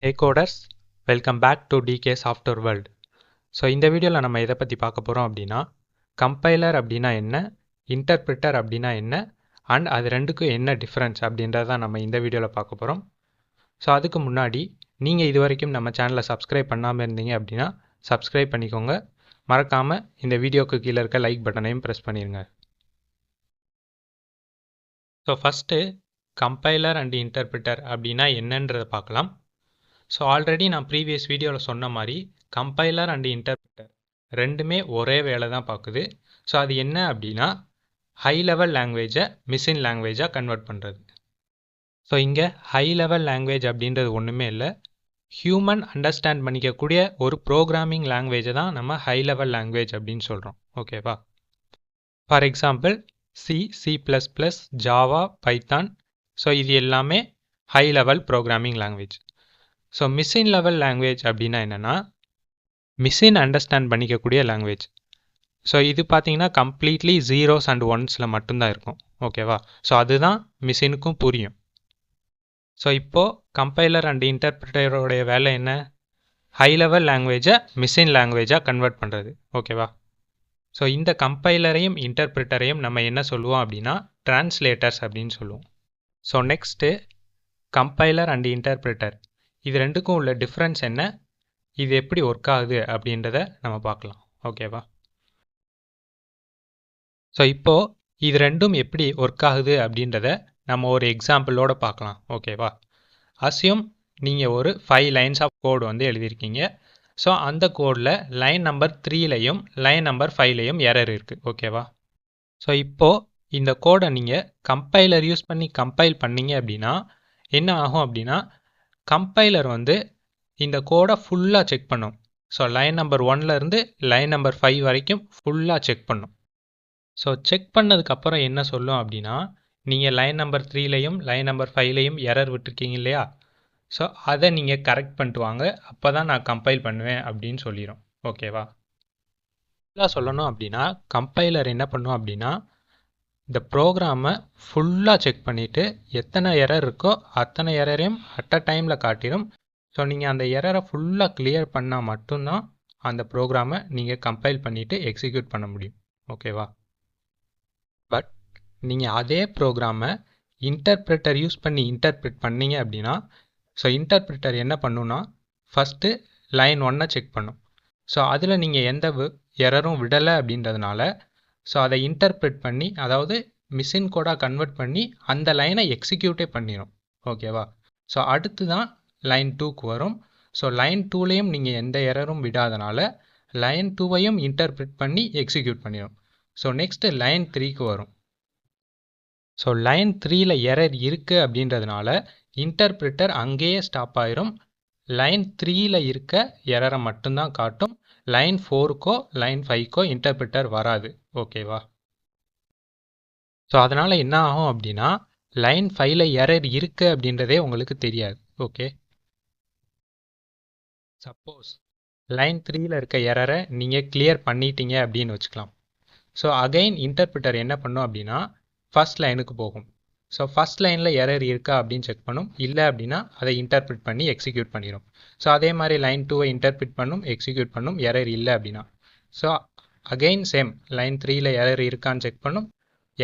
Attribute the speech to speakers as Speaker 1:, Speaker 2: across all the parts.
Speaker 1: Hey coders, welcome back to DK Software World. So இந்த வீடியோவில் நம்ம எதை பற்றி பார்க்க போகிறோம் அப்படின்னா கம்பைலர் அப்படின்னா என்ன, இன்டர்பிரிட்டர் அப்படின்னா என்ன, அண்ட் அது ரெண்டுக்கும் என்ன டிஃப்ரென்ஸ் அப்படின்றத நம்ம இந்த வீடியோவில் பார்க்க போகிறோம். ஸோ அதுக்கு முன்னாடி நீங்கள் இது வரைக்கும் நம்ம சேனலை சப்ஸ்கிரைப் பண்ணாமல் இருந்தீங்க அப்படின்னா சப்ஸ்கிரைப் பண்ணிக்கோங்க. மறக்காமல் இந்த வீடியோக்கு கீழே இருக்க லைக் பட்டனையும் ப்ரெஸ் பண்ணிடுங்க. So first compiler and interpreter அப்படின்னா என்னன்றதை பார்க்கலாம். ஸோ ஆல்ரெடி நான் ப்ரீவியஸ் வீடியோவில் சொன்ன மாதிரி கம்பைலர் அண்ட் இன்டர்பிரிட்டர் ரெண்டுமே ஒரே வேலை தான் பார்க்குது. ஸோ அது என்ன அப்படின்னா ஹை லெவல் லாங்குவேஜை மிஷின் லாங்குவேஜாக கன்வெர்ட் பண்ணுறது. ஸோ இங்கே ஹை லெவல் லாங்குவேஜ் அப்படின்றது ஒன்றுமே இல்லை, ஹியூமன் அண்டர்ஸ்டாண்ட் பண்ணிக்கக்கூடிய ஒரு ப்ரோக்ராமிங் லாங்குவேஜை தான் நம்ம ஹை லெவல் லாங்குவேஜ் அப்படின்னு சொல்கிறோம். ஓகேவா? For example C++, Java, Python. So இது எல்லாமே high level programming language. So machine level language அப்படின்னா என்னென்னா மிஷின் அண்டர்ஸ்டாண்ட் பண்ணிக்கக்கூடிய லாங்குவேஜ். ஸோ இது பார்த்தீங்கன்னா கம்ப்ளீட்லி ஜீரோஸ் அண்ட் ஒன்ஸில் மட்டும்தான் இருக்கும். ஓகேவா? ஸோ அதுதான் மிஷினுக்கும் புரியும். ஸோ இப்போது கம்பைலர் அண்ட் இன்டர்பிரிட்டரோடைய வேலை என்ன? ஹை லெவல் லாங்குவேஜை மிஷின் லாங்குவேஜாக கன்வெர்ட் பண்ணுறது. ஓகேவா? ஸோ இந்த கம்பைலரையும் இன்டர்பிரிட்டரையும் நம்ம என்ன சொல்லுவோம் அப்படின்னா டிரான்ஸ்லேட்டர்ஸ் அப்படின்னு சொல்லுவோம். So next compiler and interpreter இது ரெண்டுக்கும் உள்ள டிஃப்ரென்ஸ் என்ன, இது எப்படி ஒர்க் ஆகுது அப்படின்றத நம்ம பார்க்கலாம். ஓகேவா? ஸோ இப்போது இது ரெண்டும் எப்படி ஒர்க் ஆகுது அப்படின்றத நம்ம ஒரு எக்ஸாம்பிளோடு பார்க்கலாம். ஓகேவா? அஸ்யூம் நீங்கள் ஒரு 5 லைன்ஸ் ஆஃப் கோடு வந்து எழுதியிருக்கீங்க. ஸோ அந்த கோடில் லைன் நம்பர் 3லையும் லைன் நம்பர் 5லையும் எரர் இருக்குது. ஓகேவா? ஸோ இப்போது இந்த கோடை நீங்கள் கம்பைலர் யூஸ் பண்ணி கம்பைல் பண்ணீங்க அப்படின்னா என்ன ஆகும் அப்படின்னா கம்பைலர் வந்து இந்த கோடை ஃபுல்லாக செக் பண்ணும். ஸோ லைன் நம்பர் 1லேருந்து லைன் நம்பர் 5 வரைக்கும் ஃபுல்லாக செக் பண்ணும். ஸோ செக் பண்ணதுக்கப்புறம் என்ன சொல்லும் அப்படின்னா நீங்கள் லைன் நம்பர் 3லையும் லைன் நம்பர் 5லையும் எரர் விட்டுருக்கீங்க இல்லையா? ஸோ அதை நீங்கள் கரெக்ட் பண்ணிட்டு வாங்க, அப்போ தான் நான் கம்பைல் பண்ணுவேன் அப்படின்னு சொல்லிடும். ஓகேவா? ஃபுல்லாக சொல்லணும் அப்படின்னா கம்பைலர் என்ன பண்ணும் அப்படின்னா இந்த ப்ரோக்ராமை ஃபுல்லாக செக் பண்ணிவிட்டு எத்தனை எரர் இருக்கோ அத்தனை எரரையும் அட் அ டைமில் காட்டிடும். ஸோ நீங்கள் அந்த எரரை ஃபுல்லாக கிளியர் பண்ணால் மட்டும்தான் அந்த ப்ரோக்ராமை நீங்கள் கம்பைல் பண்ணிவிட்டு எக்ஸிக்யூட் பண்ண முடியும். ஓகேவா? பட் நீங்கள் அதே ப்ரோக்ராமை இன்டர்பிரிட்டர் யூஸ் பண்ணி இன்டர்பிரிட் பண்ணீங்க அப்படின்னா ஸோ இன்டர்பிரிட்டர் என்ன பண்ணுன்னா ஃபஸ்ட்டு லைன் 1 செக் பண்ணும். ஸோ அதில் நீங்கள் எந்த எரரும் விடலை அப்படின்றதுனால ஸோ அதை இன்டர்பிரிட் பண்ணி அதாவது மிஷின் கோடாக கன்வெர்ட் பண்ணி அந்த லைனை எக்ஸிக்யூட்டே பண்ணிடும். ஓகேவா? ஸோ அடுத்து தான் லைன் 2க்கு வரும். ஸோ லைன் 2லேயும் நீங்கள் எந்த எரரும் விடாதனால லைன் 2வையும் இன்டர்பிரிட் பண்ணி எக்ஸிக்யூட் பண்ணிடும். ஸோ நெக்ஸ்ட்டு லைன் 3க்கு வரும். ஸோ லைன் 3ல் எரர் இருக்குது அப்படின்றதுனால இன்டர்பிரிட்டர் அங்கேயே ஸ்டாப் ஆயிரும். லைன் 3ல் இருக்க எரரை மட்டும்தான் காட்டும். லைன் 4க்கோ லைன் 5க்கோ இன்டர்பிரிட்டர் வராது. ஓகேவா? ஸோ அதனால் என்ன ஆகும் அப்படின்னா லைன் 5ல் எரர் இருக்குது அப்படின்றதே உங்களுக்கு தெரியாது. ஓகே, சப்போஸ் லைன் 3ல் இருக்க எரரை நீங்கள் கிளியர் பண்ணிட்டீங்க அப்படின்னு வச்சுக்கலாம். ஸோ அகைன் இன்டர்பிரிட்டர் என்ன பண்ணும் அப்படின்னா ஃபஸ்ட் லைனுக்கு போகும். ஸோ ஃபஸ்ட் லைனில் எரர் இருக்கா அப்படின்னு செக் பண்ணும். இல்லை அப்படின்னா அதை இன்டர்பிரிட் பண்ணி எக்ஸிக்யூட் பண்ணிடும். ஸோ அதே மாதிரி லைன் 2வை இன்டர்பிரிட் பண்ணும், எக்ஸிக்யூட் பண்ணும். எரர் இல்லை அப்படின்னா ஸோ அகெயின் சேம் லைன் 3ல் எரர் இருக்கான்னு செக் பண்ணும்.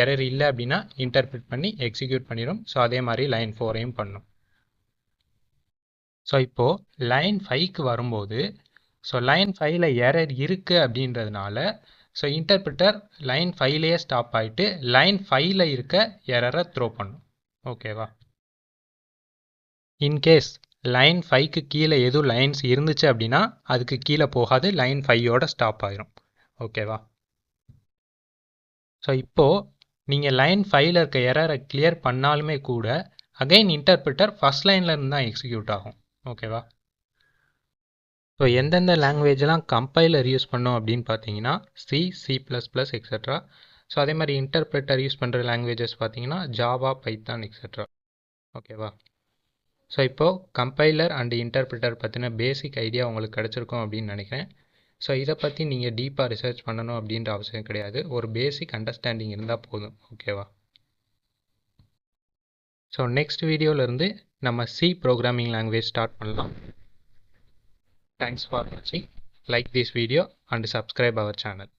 Speaker 1: எரர் இல்லை அப்படின்னா இன்டர்பிரிட் பண்ணி எக்ஸிக்யூட் பண்ணிடும். ஸோ அதே மாதிரி லைன் 4ஐயும் பண்ணும். ஸோ இப்போது லைன் 5க்கு வரும்போது ஸோ லைன் 5ல் எரர் இருக்குது அப்படின்றதுனால ஸோ இன்டர்பிரிட்டர் லைன் 5லேயே ஸ்டாப் ஆகிட்டு லைன் 5ல் இருக்க எரரை த்ரோ பண்ணும். ஓகேவா? இன்கேஸ் லைன் 5க்கு கீழே எதுவும் லைன்ஸ் இருந்துச்சு அப்படின்னா அதுக்கு கீழே போகாது, லைன் 5யோட ஸ்டாப் ஆயிரும். ஓகேவா? ஸோ இப்போது நீங்கள் லைன் 5ல் இருக்க எரரை கிளியர் பண்ணாலுமே கூட அகைன் இன்டர்பிரிட்டர் ஃபஸ்ட் லைனில் இருந்து தான் எக்ஸிக்யூட் ஆகும். ஓகேவா? ஸோ எந்தெந்த லாங்குவேஜெலாம் கம்பைலர் யூஸ் பண்ணோம் அப்படின்னு பார்த்தீங்கன்னா C++, எக்ஸெட்ரா. ஸோ அதே மாதிரி இன்டர்பிரிட்டர் யூஸ் பண்ணுற லாங்குவேஜஸ் பார்த்தீங்கன்னா ஜாவா, பைத்தான், எக்ஸெட்ரா. ஓகேவா? ஸோ இப்போது கம்பைலர் அண்ட் இன்டர்பிரிட்டர் பற்றின பேசிக் ஐடியா உங்களுக்கு கிடச்சிருக்கும் அப்படின்னு நினைக்கிறேன். ஸோ இதை பற்றி நீங்கள் டீப்பாக ரிசர்ச் பண்ணணும் அப்படின்ற அவசியம் கிடையாது, ஒரு பேசிக் அண்டர்ஸ்டாண்டிங் இருந்தால் போதும். ஓகேவா? ஸோ நெக்ஸ்ட் வீடியோவிலேருந்து நம்ம சி ப்ரோக்ராமிங் லாங்குவேஜ் ஸ்டார்ட் பண்ணலாம். தேங்க்ஸ் ஃபார் வாட்சிங். Like this video and subscribe our channel.